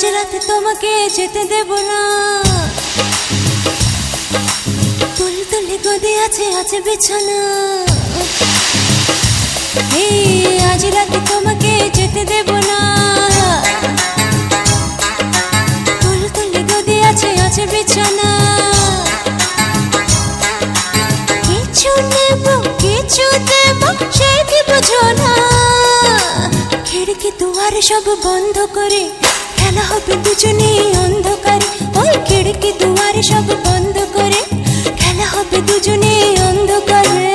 আজ রাতে তোমাকে যেতে দেব না। তুলে তুলে গদি আছে আছে বিছানা। এই আজ রাতে তোমাকে যেতে দেব না। তুলে তুলে গদি আছে আছে বিছানা। কিছু নেব কিছু দেব সে কি বুঝো না। খিড়কি দুয়ারে সব বন্ধ করে খেলা হবে দুজনে অন্ধকারে। ওই খিড়কি দুয়ারে সব বন্ধ করে খেলা হবে দুজনে অন্ধকারে।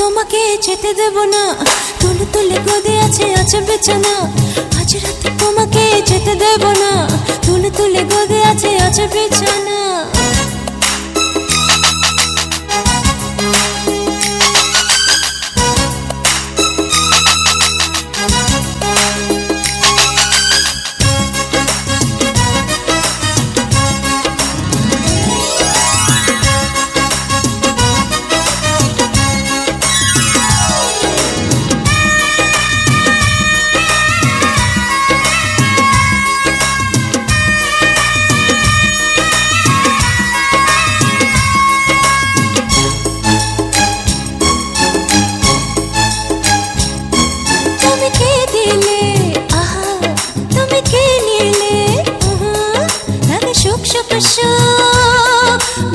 তোমাকে যেতে দেব না। তুলে তুলে গদি আছে আছে বিছানা। আজ রাতে তোমাকে যেতে দেব না। তুলে তুলে গদি আছে আছে বিছানা।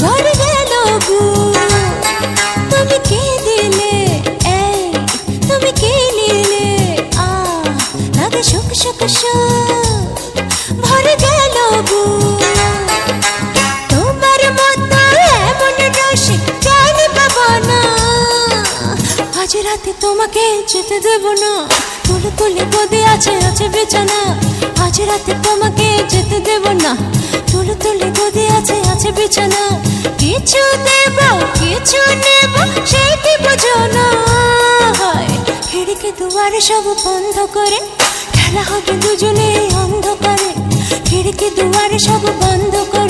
ভরে গেল তুমি কে দিলে এই তুমি কে নিলে লাগে সুখ সুখ ভরে গেল তোমার মতো এমন রসে জানি পাবো না। আজ রাতে তোমাকে যেতে দেব না। তুলে তুলে গদি আছে আছে বিছানা। আজ রাতে তোমাকে যেতে দেব না। তুলে তুলে গদি আছে আছে বিছানা। কিছু দেব কিছু নেব সে কি বুঝো না। খিড়কি দুয়ারে সব বন্ধ করে খেলা হবে দুজনে অন্ধকারে। খিড়কি দুয়ারে সব বন্ধ করে